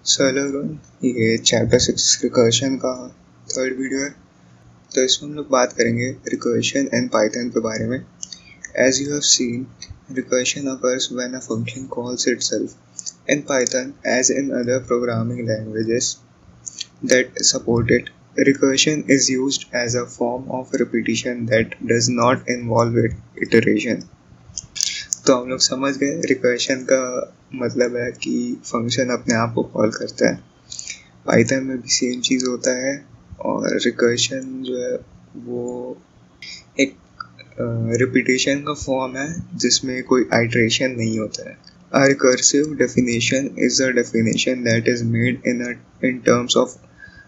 So hello everyone, ये chapter 6 recursion का third video है। तो इसमें हम लोग बात करेंगे रिकर्शन एंड पाइथन के बारे में। As you have seen, recursion occurs when a function calls itself in Python as in other programming languages that support it. Recursion is used as a form of repetition that does not involve iteration. तो हम लोग समझ गए recursion का मतलब है कि function अपने आप को कॉल करता है। पाइथन में भी सेम चीज़ होता है और रिकर्शन जो है वो एक रिपीटेशन का फॉर्म है जिसमें कोई आइट्रेशन नहीं होता है। A recursive definition is a definition that is made in terms of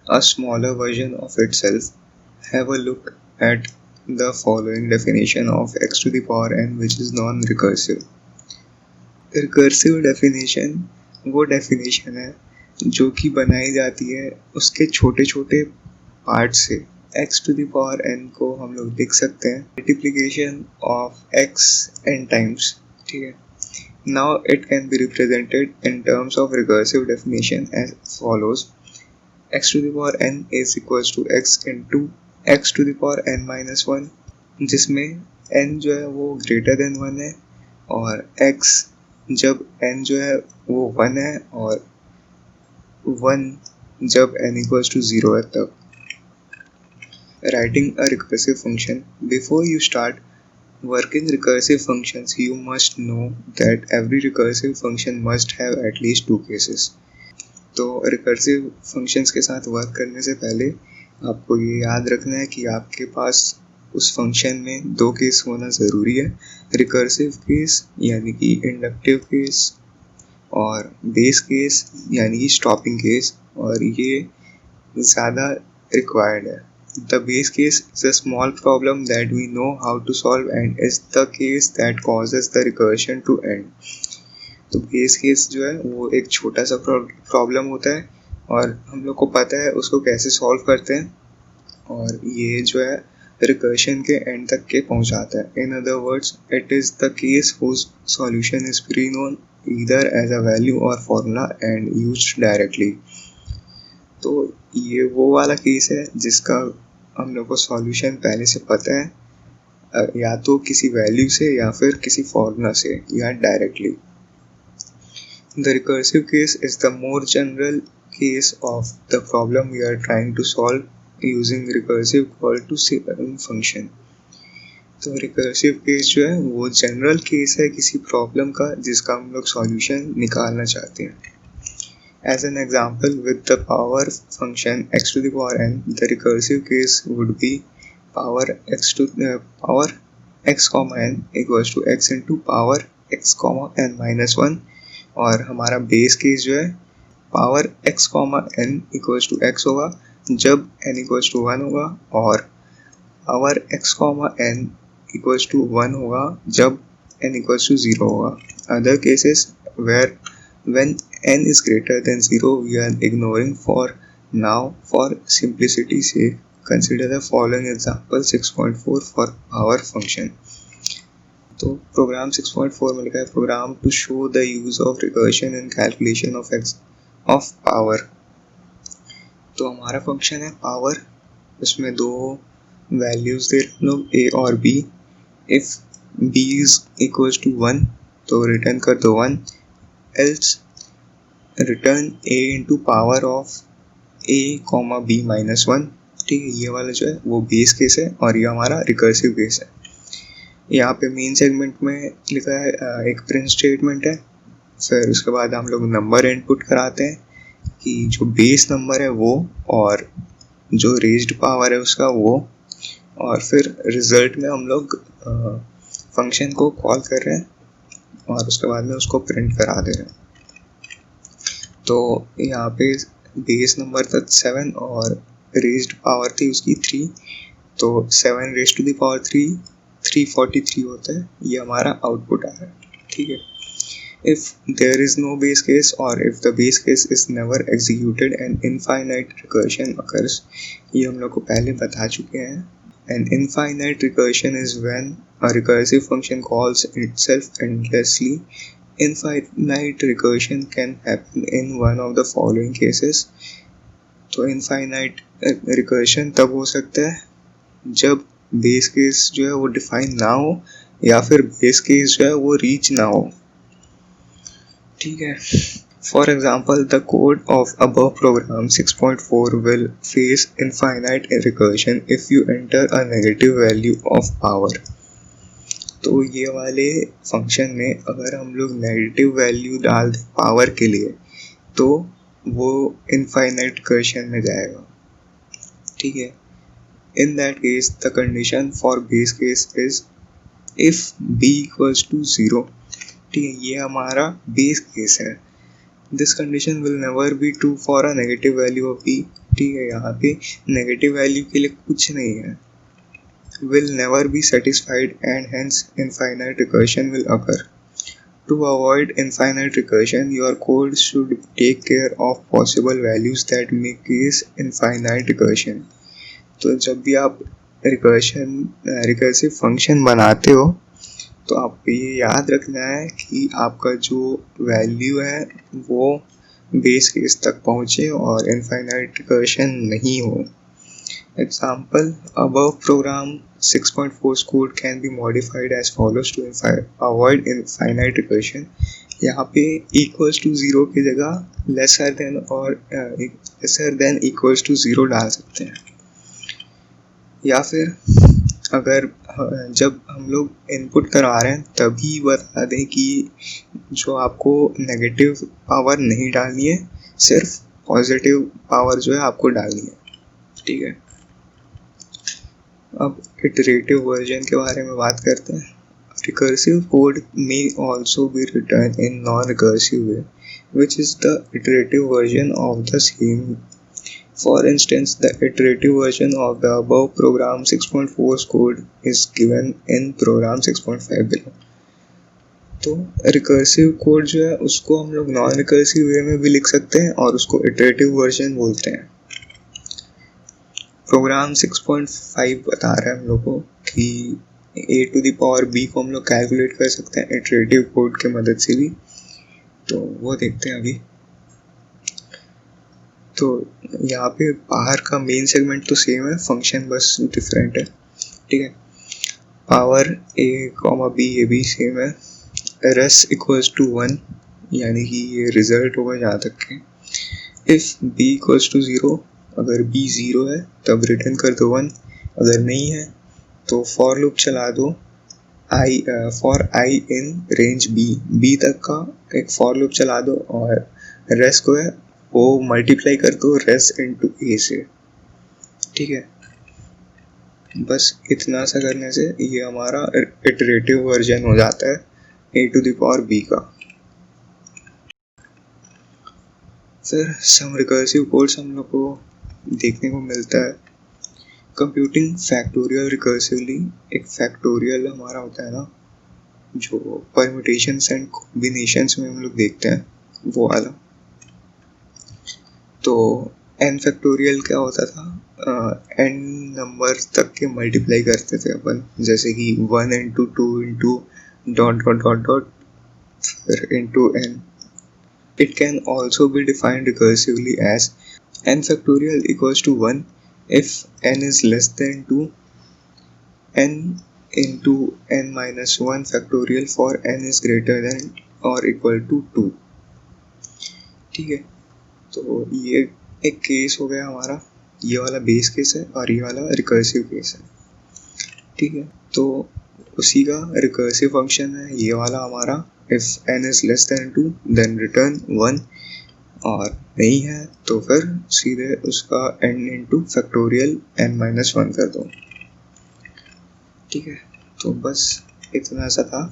a smaller version of itself. Have a look at the following definition of x to the power n, which is non-recursive. Recursive definition वो definition है जो कि बनाई जाती है उसके छोटे छोटे पार्ट से। x to the power n को हम लोग लिख सकते हैं multiplication of x n times, ठीक है। Now it can be represented in terms of recursive definition as follows: x to the power n is equals to x into x to the power n minus 1, जिसमें n जो है वो greater than 1 है और x जब n जो है वो 1 है और 1 जब n equals to 0 है तब। Writing a recursive function. Before you start working recursive functions, you must know that every recursive function must have at least two cases. तो recursive functions के साथ वर्क करने से पहले आपको ये याद रखना है कि आपके पास उस फंक्शन में दो केस होना ज़रूरी है। रिकर्सिव केस यानी कि इंडक्टिव केस और बेस केस यानी कि स्टॉपिंग केस, और ये ज़्यादा रिक्वायर्ड है। The base case is a small problem that we know how to solve and is the case that causes the recursion to end. तो बेस केस जो है वो एक छोटा सा प्रॉब्लम होता है और हम लोग को पता है उसको कैसे सॉल्व करते हैं, और ये जो है रिकर्शन के एंड तक के पहुंचाता है। In other words, it is the case whose solution is pre known either as a value और फॉर्मूला एंड यूज्ड डायरेक्टली। तो ये वो वाला केस है जिसका हम लोग को सॉल्यूशन पहले से पता है, या तो किसी वैल्यू से या फिर किसी फॉर्मूला से या directly. The recursive case is the more general case of the problem we are trying to solve using recursive call to function. तो recursive case जो है वो general case है किसी problem का जिसका हम लोग solution निकालना चाहते हैं। As an example, with the power function x to the power n, the recursive case would be power x to power x comma n equals to x into power x comma n minus 1, और हमारा base case जो है power x comma n equals to x होगा जब n equals to 1 होगा, और power x comma n equals to 1 होगा जब n इक्वल्स टू 0 होगा। Other cases where when n is greater than 0 we are ignoring for now for simplicity say consider the following example 6.4 for power function. तो program 6.4 में लिखा है program to show the use of recursion in calculation of power. तो हमारा function है power, उसमें दो values दे रहे हम लोग a और b। If b is equals to 1 तो रिटर्न कर दो 1, else return a into power of a comma b minus 1। ठीक है, ये वाला जो है वो बेस केस है और ये हमारा रिकर्सिव केस है। यहाँ पे मेन सेगमेंट में लिखा है एक प्रिंट स्टेटमेंट है, फिर उसके बाद हम लोग नंबर इनपुट कराते हैं कि जो बेस नंबर है वो और जो रेज्ड पावर है उसका वो, और फिर रिजल्ट में हम लोग फंक्शन को कॉल कर रहे हैं और उसके बाद में उसको प्रिंट करा दे रहे हैं। तो यहाँ पे बेस नंबर था 7 और रेज्ड पावर थी उसकी 3, तो 7 रेज्ड टू द पावर 343 होता है, ये हमारा आउटपुट आ रहा है। ठीक है, if there is no base case और if the base case is never executed and infinite recursion occurs, ये हम लोग को पहले बता चुके हैं। An infinite recursion is when a recursive function calls itself endlessly infinite recursion can happen in one of the following cases. तो infinite recursion तब हो सकता है जब बेस केस जो है वो डिफाइन ना हो या फिर बेस केस जो है वो रीच ना हो। ठीक है, for example the code of above program 6.4 will face infinite recursion if you enter a negative value of power। तो ये वाले फंक्शन में अगर हम लोग नेगेटिव वैल्यू डाल दें पावर के लिए तो वो इनफाइनाइट रिकर्शन में जाएगा। ठीक है, in that case the condition for base case is if b equals to 0। ठीक है, ये हमारा बेस केस है। This condition will never be true for a negative value of b। ठीक है, यहाँ पे नेगेटिव वैल्यू के लिए कुछ नहीं है, will never be satisfied and hence infinite recursion will occur। To avoid infinite recursion, your code should take care of possible values that may cause infinite recursion। तो जब भी आप रिकर्सिव फंक्शन बनाते हो तो आपको ये याद रखना है कि आपका जो वैल्यू है वो बेस केस तक पहुँचे और इनफाइनाइट रिकर्शन नहीं हो। Example, above program 6.4 code can be modified as follows to avoid infinite recursion। यहाँ पे equals to 0 की जगह lesser than और lesser than equals to 0 डाल सकते हैं। या फिर अगर जब हम लोग इनपुट करवा रहे हैं तभी बता दें कि जो आपको नेगेटिव पावर नहीं डालनी है, सिर्फ पॉजिटिव पावर जो है आपको डालनी है। ठीक है, अब इटरेटिव वर्जन के बारे में बात करते हैं। Recursive code may also be written in non-recursive way, which is the iterative version of the same। For instance, the iterative version of the above program 6.4 code is given in program 6.5 below। तो recursive code जो है उसको हम लोग non recursive वे में भी लिख सकते हैं और उसको इटरेटिव वर्जन बोलते हैं। प्रोग्राम 6.5 बता रहा है हम लोग को कि a to the power b को हम लोग कैलकुलेट कर सकते हैं इटरेटिव कोड के मदद से भी। तो वो देखते हैं अभी। तो यहाँ पे बाहर का मेन सेगमेंट तो सेम है, फंक्शन बस डिफरेंट है। ठीक है, पावर a, b ये भी सेम है। res इक्वल्स टू 1 यानी कि ये रिजल्ट होगा जहाँ तक के। इफ b इक्वल्स टू 0, अगर b 0 है तब रिटर्न कर दो 1, अगर नहीं है तो फॉर लूप चला दो for i in range b तक का एक फॉर लूप चला दो और रेस को है वो मल्टीप्लाई कर दो रेस इनटू a से। ठीक है, बस इतना सा करने से ये हमारा इटरेटिव वर्जन हो जाता है a to the power b का। फिर सम रिकर्सिव कोड्स हम लोग को देखने को मिलता है। कंप्यूटिंग फैक्टोरियल रिकर्सिवली, एक फैक्टोरियल हमारा होता है ना जो परम्यूटेशंस एंड कॉम्बिनेशंस में हम लोग देखते हैं वो वाला। तो n फैक्टोरियल क्या होता था, n नंबर तक के मल्टीप्लाई करते थे अपन, जैसे कि 1 into 2 into dot dot dot dot फिर into n। It can also be defined recursively as n factorial equals to 1 if n is less than 2, n into n minus 1 factorial for n is greater than or equal to 2। ठीक है, तो ये एक case हो गया हमारा, ये वाला बेस केस है और ये वाला रिकर्सिव केस है। ठीक है, तो उसी का रिकर्सिव फंक्शन है ये वाला हमारा, if n is less than 2 then return 1 और नहीं है तो फिर सीधे उसका n into factorial n minus 1 कर दो। ठीक है, तो बस इतना सा था।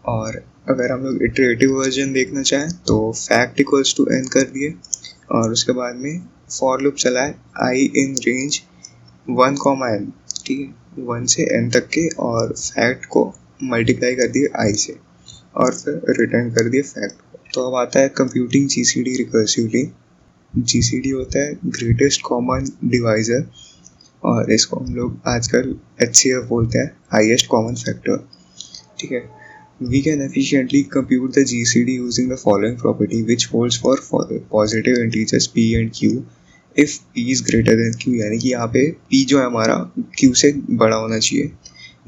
और अगर हम लोग इटरेटिव वर्जन देखना चाहें तो फैक्ट इक्वल्स टू n कर दिए और उसके बाद में फॉर लूप चलाए i इन रेंज 1, n। ठीक है, 1 से n तक के और फैक्ट को मल्टीप्लाई कर दिए i से और फिर रिटर्न कर दिए फैक्ट। तो अब आता है कंप्यूटिंग जीसीडी रिकर्सिवली। जीसीडी होता है ग्रेटेस्ट कॉमन डिवाइजर और इसको हम लोग आजकल एचसीएफ बोलते हैं, हाईएस्ट कॉमन फैक्टर। ठीक है, We can efficiently compute the GCD using the following property, which holds for positive integers p and q if p is greater than q, यानी कि यहाँ पे p जो है हमारा q से बड़ा होना चाहिए.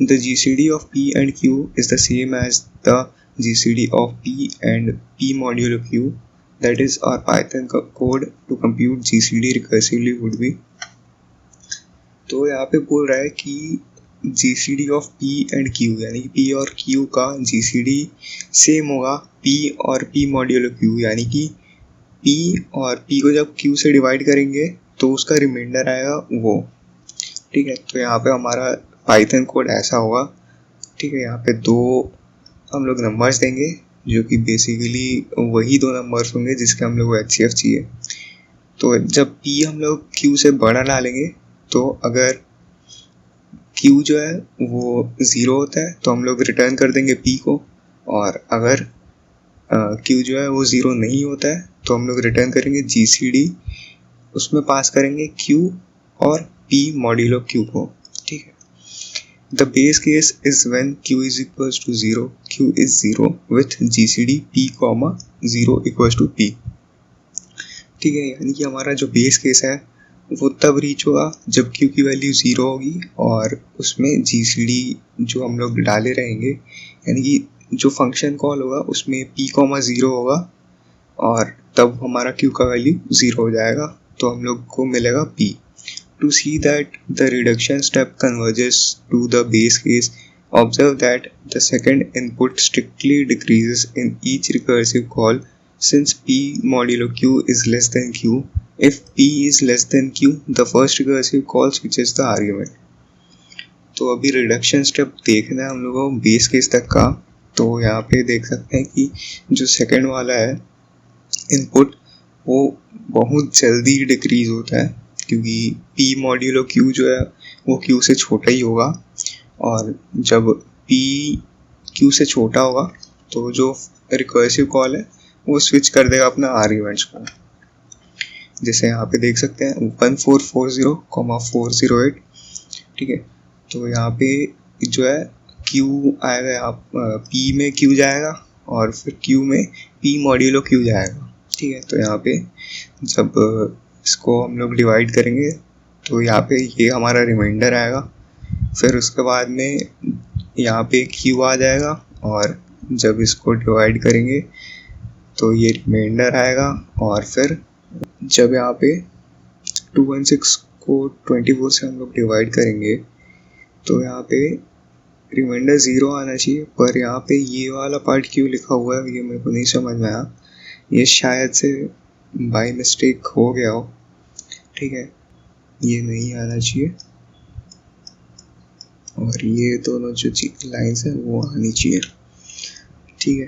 The GCD of p and q is the same as the GCD of p and p modulo q. That is our Python code to compute GCD recursively would be. तो यहाँ पे बोल रहा है कि GCD of P and Q, यानी कि P और Q का GCD सेम होगा P और P मॉड्यूलो Q, यानी कि P और P को जब Q से डिवाइड करेंगे तो उसका रिमाइंडर आएगा वो. ठीक है, तो यहाँ पे हमारा पाइथन कोड ऐसा होगा. ठीक है, यहाँ पे दो हम लोग नंबर्स देंगे जो कि बेसिकली वही दो नंबर्स होंगे जिसके हम लोग को HCF चाहिए. तो जब P हम लोग Q से बड़ा डालेंगे तो अगर Q जो है वो 0 होता है तो हम लोग रिटर्न कर देंगे P को, और अगर Q जो है वो 0 नहीं होता है तो हम लोग रिटर्न करेंगे GCD, उसमें पास करेंगे Q और P मॉड्यूलो Q को. ठीक है, the base case is when Q is equals to 0, Q is 0 with GCD P, 0 equals to P. ठीक है, यानी कि हमारा जो बेस केस है वो तब रीच होगा जब Q की वैल्यू 0 होगी और उसमें GCD जो हम लोग डाले रहेंगे, यानी कि जो फंक्शन कॉल होगा उसमें P, 0 होगा और तब हमारा Q का वैल्यू 0 हो जाएगा, तो हम लोग को मिलेगा P. To see that the reduction step converges to the base case, observe that the second input strictly decreases in each recursive call since P modulo Q is less than Q. If P is less than Q, the first recursive call switches the argument. तो अभी reduction step देखना है हम लोगों को base case तक का. तो यहाँ पे देख सकते हैं कि जो सेकंड वाला है इनपुट वो बहुत जल्दी डिक्रीज होता है क्योंकि P मॉड्यूलो Q जो है वो Q से छोटा ही होगा, और जब P Q से छोटा होगा तो जो रिकर्सिव कॉल है वो स्विच कर देगा अपना आर्ग्यूमेंट्स को. जैसे यहाँ पे देख सकते हैं 1440,408. ठीक है, तो यहाँ पे जो है Q आएगा, यहाँ P में Q जाएगा और फिर Q में P मॉड्यूलो Q जाएगा. ठीक है, तो यहाँ पे जब इसको हम लोग डिवाइड करेंगे तो यहाँ पे ये हमारा रिमाइंडर आएगा, फिर उसके बाद में यहाँ पे Q आ जाएगा और जब इसको डिवाइड करेंगे तो ये रिमाइंडर आएगा, और फिर जब यहाँ पे 216 को 24 से हम लोग डिवाइड करेंगे तो यहाँ पे रिमाइंडर 0 आना चाहिए, पर यहाँ पे ये वाला पार्ट क्यों लिखा हुआ है ये मेरे को नहीं समझ में आया. ये शायद से बाय मिस्टेक हो गया हो. ठीक है, ये नहीं आना चाहिए और ये दोनों जो लाइन्स हैं वो आनी चाहिए. ठीक है,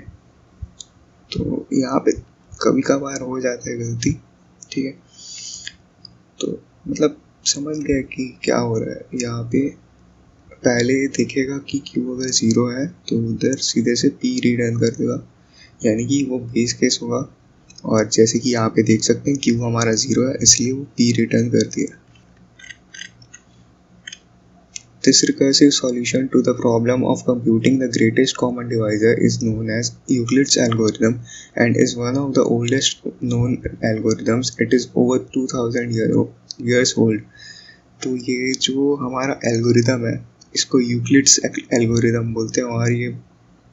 तो यहाँ पे कभी कभार हो जाता है गलती. ठीक है, तो मतलब समझ गए कि क्या हो रहा है. यहाँ पे पहले दिखेगा कि Q अगर 0 है तो उधर सीधे से P रिटर्न कर देगा, यानी कि वो बेस केस होगा, और जैसे कि यहाँ पे देख सकते हैं Q हमारा 0 है इसलिए वो P रिटर्न कर दिया. This recursive solution to the problem of computing the greatest common divisor is known as Euclid's algorithm and is one of the oldest known algorithms. It is over 2000 years old. तो ये जो हमारा algorithm है इसको Euclid's algorithm बोलते हैं, और ये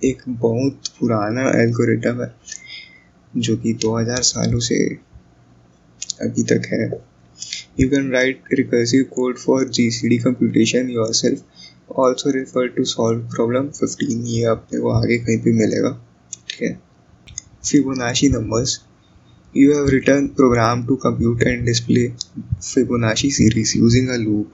एक बहुत पुराना एल्गोरिदम है जो कि 2000 सालों से अभी तक है. You can write recursive code for GCD computation yourself, also referred to solve problem 15. ये आपने को आगे कहीं पे मिलेगा. ठीक है, Fibonacci numbers. You have written program to compute and display Fibonacci series using a loop.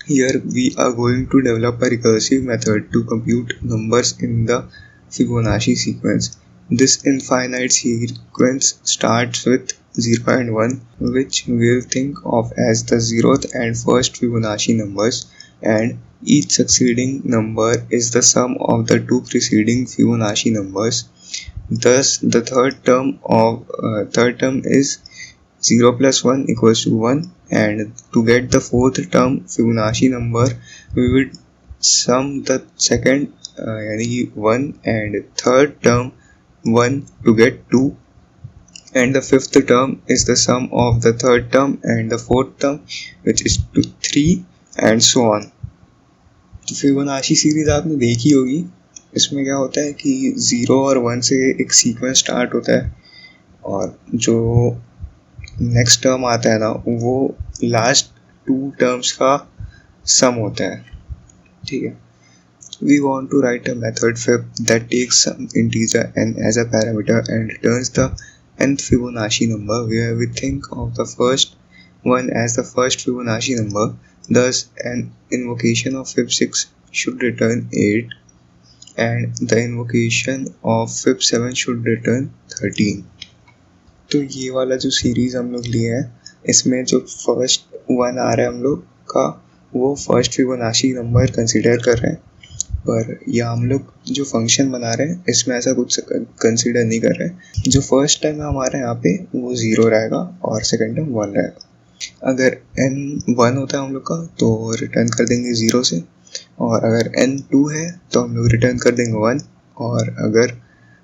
Here we are going to develop a recursive method to compute numbers in the Fibonacci sequence. This infinite sequence starts with 0 and 1, which we'll think of as the 0th and first Fibonacci numbers, and each succeeding number is the sum of the two preceding Fibonacci numbers. Thus, the third term is 0 plus 1 equals to 1, and to get the fourth term Fibonacci number, we would sum the second यानी कि 1 and third term 1 to get 2 and the fifth term is the sum of the third term and the fourth term which is 3 and so on. तो Fibonacci series आपने देखी होगी. इसमें क्या होता है कि 0 और 1 से एक सीक्वेंस स्टार्ट होता है और जो नेक्स्ट टर्म आता है ना वो लास्ट 2 टर्म्स का सम होता है. ठीक है. We want to write a method fib that takes some integer n as a parameter and returns the nth Fibonacci number, where we think of the first one as the first Fibonacci number. Thus, an invocation of fib6 should return 8 and the invocation of fib7 should return 13. तो ये वाला जो series हम लोग लिए हैं इसमें जो फर्स्ट वन आ रहा है हम लोग का वो फर्स्ट फिबोनाची नंबर कंसीडर कर रहे हैं, पर यह हम लोग जो फंक्शन बना रहे हैं इसमें ऐसा कुछ कंसीडर नहीं कर रहे हैं. जो फर्स्ट टाइम हमारा यहाँ पे वो 0 रहेगा और सेकंड टाइम 1 रहेगा. अगर n 1 होता है हम लोग का तो रिटर्न कर देंगे 0 से, और अगर n 2 है तो हम लोग रिटर्न कर देंगे 1, और अगर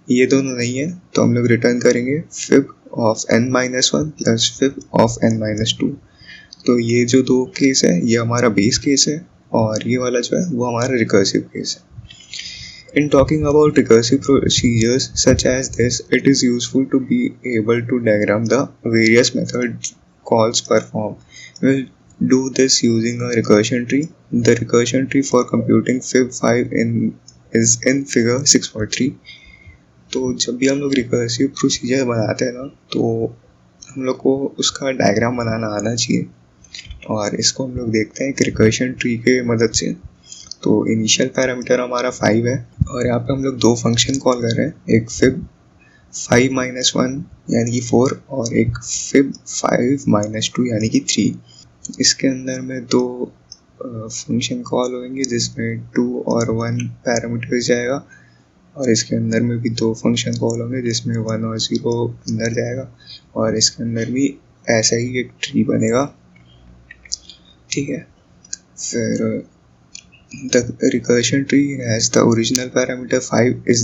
ये दोनों नहीं है तो हम लोग रिटर्न करेंगे fib of n-1 plus fib of n-2. तो ये जो दो केस है ये हमारा बेस केस है और ये वाला जो है वो हमारा रिकर्सिव केस है. In talking about recursive procedures such as this, it is useful to be able to diagram the various method calls performed. We'll do this using a recursion tree. The recursion tree for computing fib5 is in figure 6.3. तो जब भी हम लोग recursive procedure बनाते हैं ना तो हम लोग को उसका डायग्राम बनाना आना चाहिए, और इसको हम लोग देखते हैं एक रिकर्शन ट्री के मदद से. तो इनिशियल पैरामीटर हमारा 5 है और यहाँ पे हम लोग दो फंक्शन कॉल कर रहे हैं, एक फिब 5-1 यानी कि 4 और एक फिब 5-2 यानी कि 3. इसके अंदर में दो फंक्शन कॉल होंगे जिसमें 2 और 1 पैरामीटर जाएगा, और इसके अंदर में भी दो फंक्शन कॉल होंगे जिसमें 1 और 0 अंदर जाएगा, और इसके अंदर भी ऐसा ही एक ट्री बनेगा. ठीक है. फिर the recursion tree has the original parameter 5 is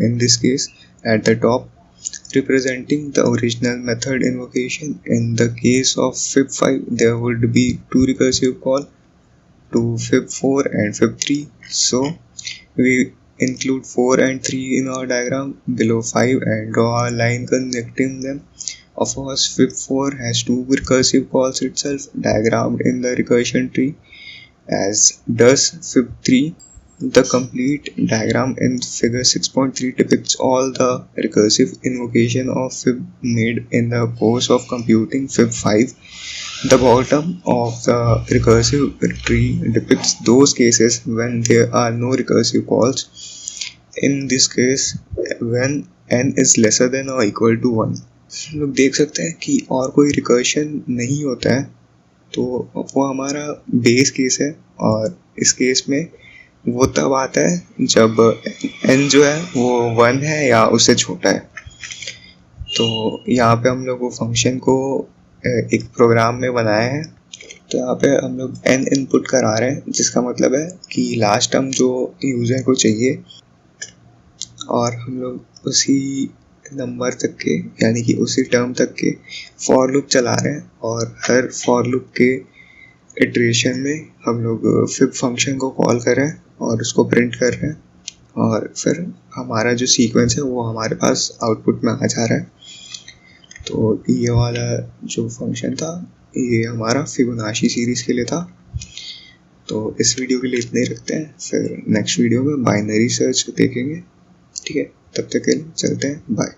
in this case at the top, representing the original method invocation. In the case of fib5 there would be two recursive call to fib4 and fib3, so we include 4 and 3 in our diagram below 5 and draw a line connecting them. Of course, fib4 has two recursive calls itself diagrammed in the recursion tree, as does fib3. The complete diagram in figure 6.3 depicts all the recursive invocation of fib made in the course of computing fib5. The bottom of the recursive tree depicts those cases when there are no recursive calls. In this case, when n is lesser than or equal to 1. हम लोग देख सकते हैं कि और कोई recursion नहीं होता है, तो वो हमारा बेस केस है, और इस केस में वो तब आता है जब n जो है वो 1 है या उससे छोटा है. तो यहाँ पे हम लोग वो फंक्शन को एक प्रोग्राम में बनाया है. तो यहाँ पे हम लोग n इनपुट करा रहे हैं, जिसका मतलब है कि लास्ट टर्म जो यूज़र को चाहिए, और हम लोग उसी नंबर तक के यानी कि उसी टर्म तक के फॉर लूप चला रहे हैं, और हर फॉर लूप के इटरेशन में हम लोग फिब फंक्शन को कॉल कर रहे हैं और उसको प्रिंट कर रहे हैं, और फिर हमारा जो सीक्वेंस है वो हमारे पास आउटपुट में आ जा रहा है. तो ये वाला जो फंक्शन था ये हमारा फिबोनाची सीरीज़ के लिए था. तो इस वीडियो के लिए इतना ही रखते हैं, फिर नेक्स्ट वीडियो में बाइनरी सर्च देखेंगे. ठीक है, तब तक के लिए चलते हैं, बाय.